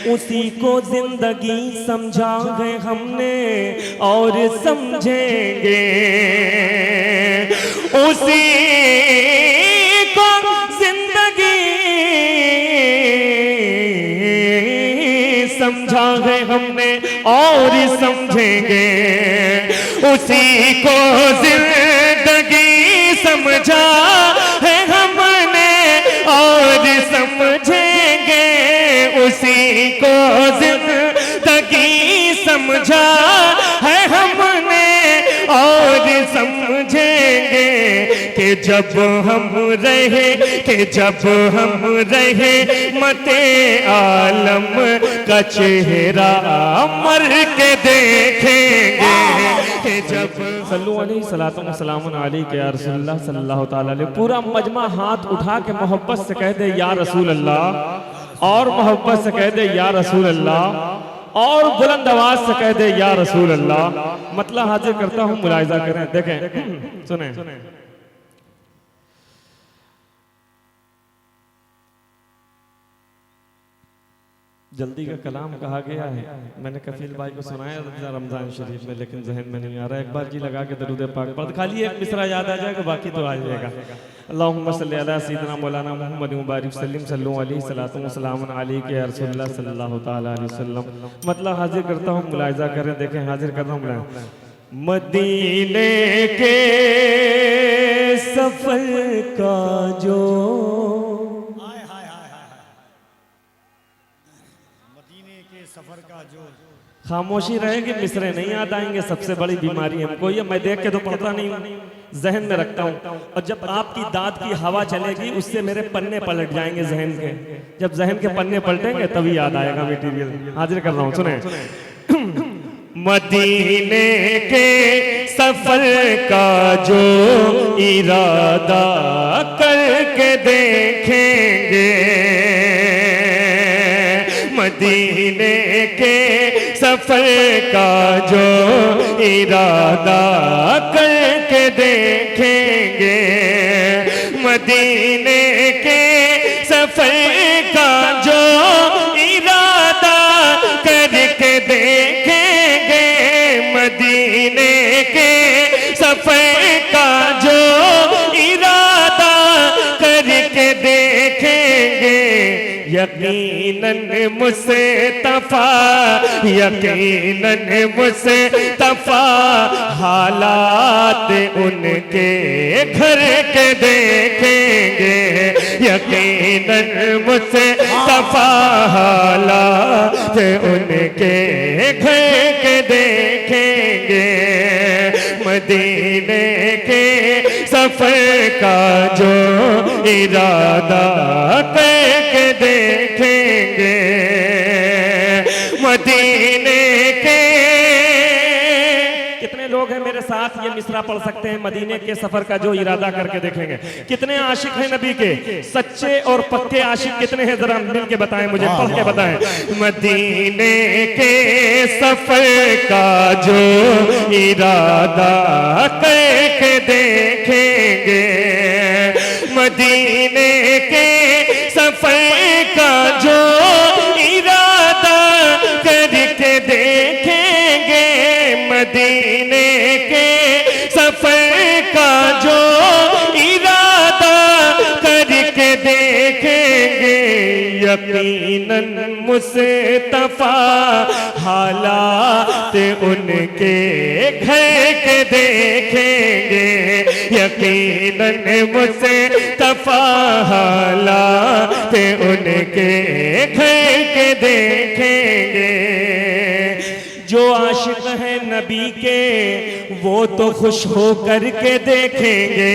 उसी को जिंदगी समझा है हमने और समझेंगे, उसी को जिंदगी समझा है हमने और समझेंगे, उसी को जिंदगी समझा है हमने और समझेंगे, उसी को जिंदगी समझा है हमने और समझेंगे, कि जब हम रहे मते आलम का चेहरा मर के देखेंगे, कि जब सल्लु अलैहि सलातो व सलामुन अलैका या रसूलल्लाह सल्लल्लाहु तआला अलैहि। पूरा मजमा हाथ उठा के मोहब्बत से कह दे या रसूल अल्लाह, और मोहब्बत से कह दे या रसूल अल्लाह, और बुलंद आवाज से कह दे या रसूल अल्लाह। मतलब हाजिर करता हूं, मुलाहिजा करें, देखें, सुने। जल्दी का कलाम कहा गया है, मैंने कफील भाई को सुनाया रमजान शरीफ में, लेकिन जहन में नहीं आ रहा। एक बार जी लगा के दरूद पाक पढ़, खाली एक मिसरा याद आ जाएगा, बाकी तो आ जाएगा। अल्लाहुम्मा सल्ली अला सय्यिदिना मौलाना मुहम्मद मुबारक सल्लम सल्लु अलैहि सलातो व सलामुन अलैका या रसूलल्लाह सल्लल्लाहु तआला अलैहि वसल्लम। मतलब हाजिर करता हूँ, मुलाहिजा करें, देखें, हाजिर कर रहा हूँ। मदीने के सफर का जो सफर का जो खामोशी रहेगी, मिसरे नहीं याद आएंगे, सबसे बड़ी बीमारी हमको ये। मैं देख के तो पढ़ता नहीं हूँ, जहन में रखता हूँ, और जब आपकी दाद की हवा चलेगी उससे मेरे पन्ने पलट जाएंगे जहन के। जब जहन के पन्ने पलटेंगे तभी याद आएगा मटीरियल। हाजिर कर रहा हूँ, सुने। मदीने के सफर का जो इरादा करके देखेंगे, मदीने के सफर का जो इरादा करके देखेंगे, मदीने के सफर का जो इरादा करके देखेंगे, मदीने के सफर का जो इरादा करके देखेंगे, यकीनन मुस्तफा, यकीनन मुस्तफा हालात उनके घर के देखेंगे, यकीनन मुस्तफा हालात उनके घर के देखेंगे, मदीने के सफर का जो इरादा करके देखेंगे, मदीने के। कितने लोग हैं मेरे साथ ये मिसरा पढ़ सकते हैं, मदीने के सफर का जो इरादा करके देखेंगे? कितने आशिक हैं नबी के, सच्चे और पक्के आशिक कितने हैं? जरा मिल के बताएं मुझे, पढ़ के बताएं। मदीने के सफर का जो इरादा करके देखेंगे, मदीने के सफर का जो इरादा करके देखेंगे, मदीने के सफर का जो इरादा करके देखेंगे, यकीनन मुस्तफा हालात उनके घर के देखेंगे, यकीनन मुस्तफा हालात उनके घर के देखेंगे। जो आशिक है नबी के वो तो खुश हो करके देखेंगे,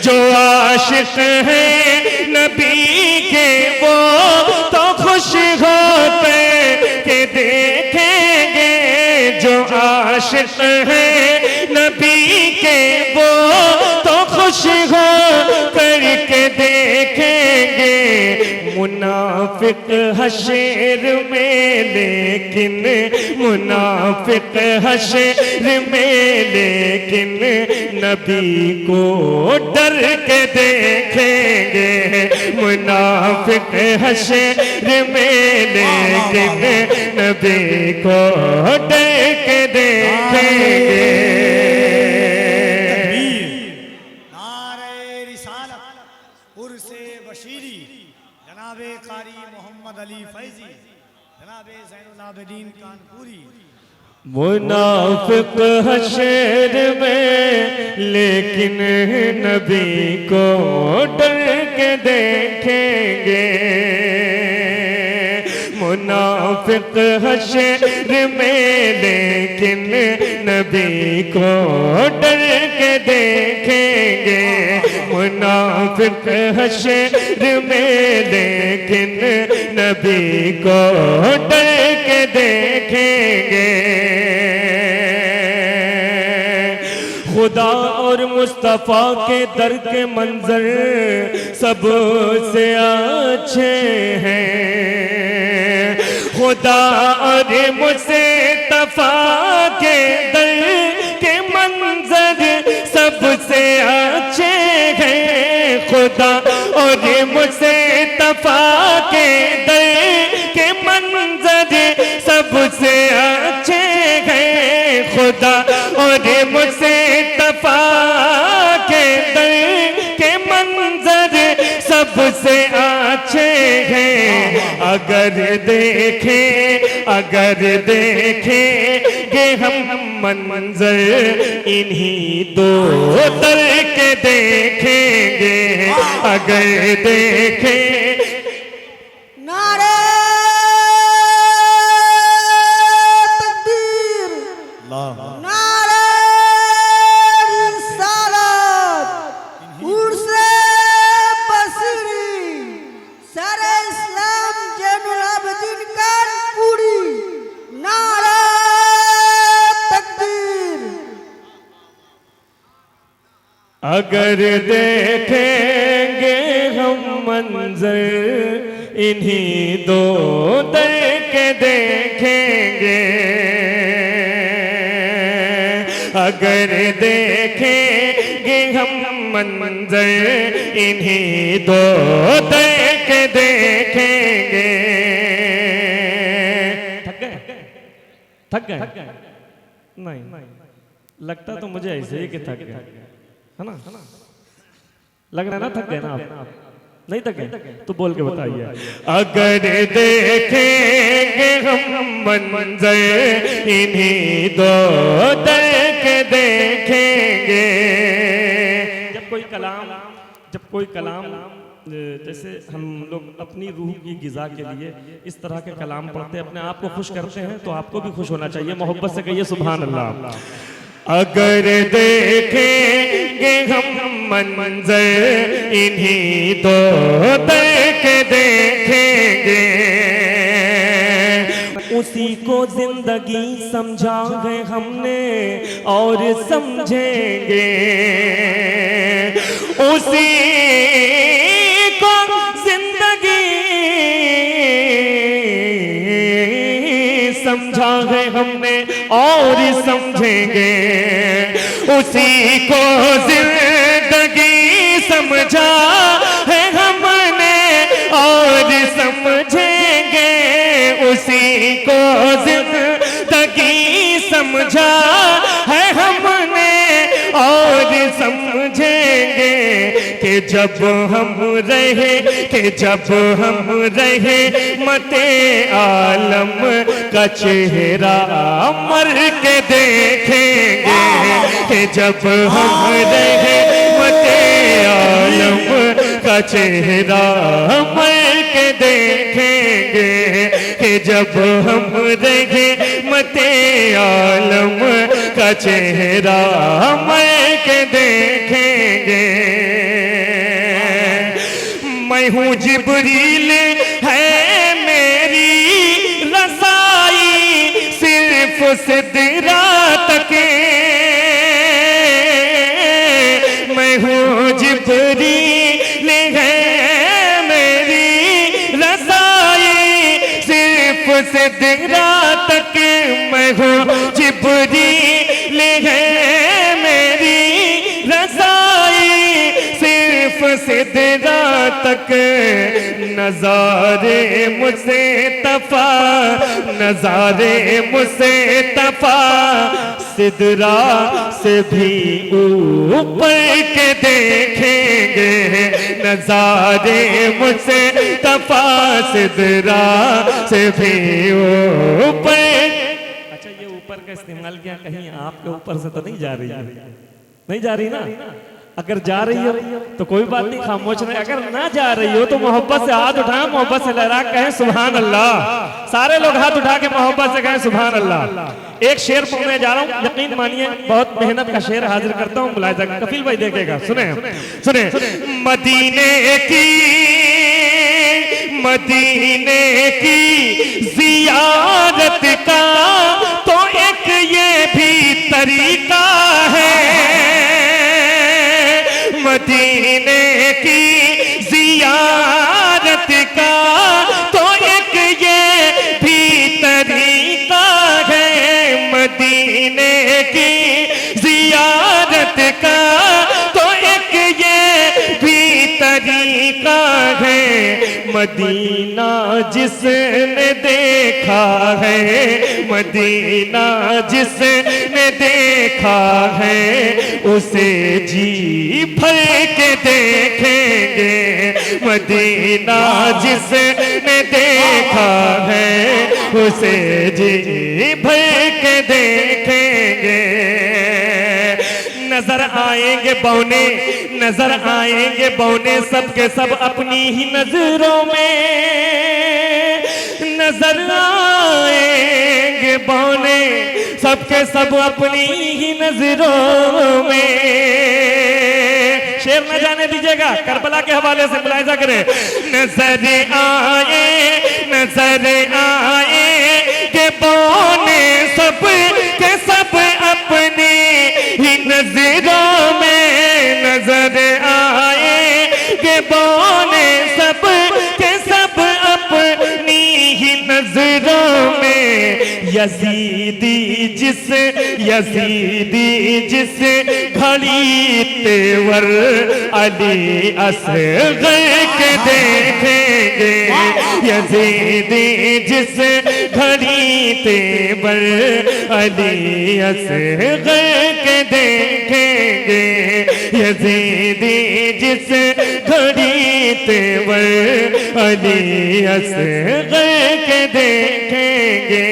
जो आशिक है नबी के वो तो खुश हो करके देखेंगे, जो आशिक है नबी के वो तो खुश हो करके देखेंगे, मुनाफिक हशर में लेकिन मुनाफिक हशर में लेकिन नबी को डर के देखेंगे। मुनाफिक हशर में लेकिन नबी को डर के देखेंगे। नारे रिसालत उर्से बशीरी जनाबे कारी मोहम्मद अली फैजी जनाबे ज़ैनुल आबिदीन कानपुरी। मुनाफिक हशर में लेकिन नबी को डर के देखेंगे। मुनाफिक हशर में लेकिन नबी को डर के देखेंगे। मुनाफिक हशर में लेकिन नबी को डर के देखेंगे। खुदा और मुस्तफ़ा के दर के मंजर सबसे अच्छे हैं। खुदा और मुस्तफ़ा के दर के मंजर सबसे अच्छे हैं। खुदा और मुस्तफ़ा के दर के मंजर सबसे अच्छे हैं। खुदा और मुस्तफ़ा के दर के मंजर सबसे अच्छे हैं। अगर देखेंगे हम मंजर इन्हीं दो दर के देखेंगे। अगर देखें नारे तकबीर, नारे रिसालत, उर्से बशीरी, सरे इस्लाम ज़ैनुल आबिदीन कानपुरी। नारे तकबीर। अगर देखेंगे हम मंजर इन्हीं दो दर के देखेंगे। अगर देखेंगे हम मंजर इन्हीं दो दर के देखेंगे। थक गए नहीं, लगता तो मुझे ऐसे ही कि थक गए, है ना? लग रहा है ना थक गए ना आप? नहीं थके तो बोल के बताइए। अगर देखेंगे हम मंजर इन्हीं दो दर के देखेंगे। जब कोई कलाम जैसे हम लोग अपनी रूह की गिज़ा के लिए इस तरह के कलाम पढ़ते अपने आप को खुश करते हैं तो आपको भी खुश होना चाहिए। मोहब्बत से कहिए सुभान अल्लाह। अगर देखेंगे हम मंजर इन्हीं दो दर के देखेंगे। उसी को जिंदगी समझा है हमने और समझेंगे। उसी को जिंदगी समझा है हमने और समझेंगे। उसी को जिंदगी समझा है हमने और समझेंगे। उसी को जिंदगी समझा है हमने और समझेंगे। कि जब हम रहे मते आलम का चेहरा मर के देखेंगे। कि जब हम रहे मते आलम का चेहरा मर के देखेंगे। कि जब हम रहे मते आलम का चेहरा मर के देखेंगे। मैं हूँ जिब्रील है मेरी रसाई सिर्फ सिदरा तक। मैं हूँ जिब्रील है मेरी सिदरा तक मैं हूँ जिब्रील है मेरी रज़ाई, सिर्फ सिदरा तक नज़ारे मुझसे तफा, नज़ारे मुझसे तफा, सिदरा से भी ऊपर के देखेंगे नज़ारे मुझसे तफा, सिदरा से भी ऊपर। अच्छा, ये ऊपर का इस्तेमाल किया, कहीं आपके ऊपर से तो नहीं जा रही है? नहीं जा रही ना? अगर जा रही हो तो कोई बात नहीं, खामोश रहे। अगर ना जा रही हो तो मोहब्बत से हाथ उठाएं, मोहब्बत से लहरा कहें सुभान अल्लाह। सारे लोग हाथ उठा के मोहब्बत से कहें सुभान अल्लाह। एक शेर पढ़ने जा रहा हूं, यकीन मानिए बहुत मेहनत का शेर हाजिर करता हूं, मुलाहिजा कपिल भाई देखेगा। सुने सुने। मदीने की, मदीने की जियारत का तो एक ये भी तरीका है, मदीने की जियारत का तो एक ये भी तरीका है, मदीने की जियारत का तो एक ये भी तरीका है, मदीना जिसने देखा है, मदीना जिसने देखा है, उसे जी भर के देखेंगे, मदीना जिसने देखा है, उसे जी भर के देखेंगे। नजर आएंगे बौने, नजर आएंगे बौने, सबके सब अपनी ही नजरों में, नजर आएंगे बौने, सबके सब अपनी ही नजरों में। शेर न जाने दीजिएगा, करबला के हवाले से मुलाहिजा करें। नजर आए, नजर आए के बौने, सब के सब अपनी ही नजरों में, नजर आए के बौने, सब के सब अपनी ही नजरों में। यजीदी जिस, यजीदी जिस घड़ी तेवर अली असगर के देखेंगे, यजीदी जिस घड़ी तेवर अली असगर के देखेंगे, यजीदी जिस घड़ी तेवर अली असगर के देखेंगे,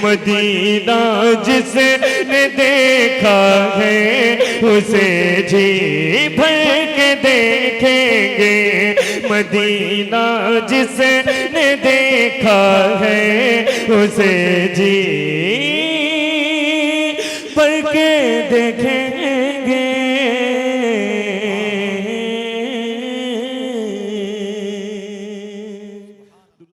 मदीना जिसने देखा है, उसे जी भर के देखेंगे, मदीना जिसने देखा है, उसे जी भर के देखेंगे।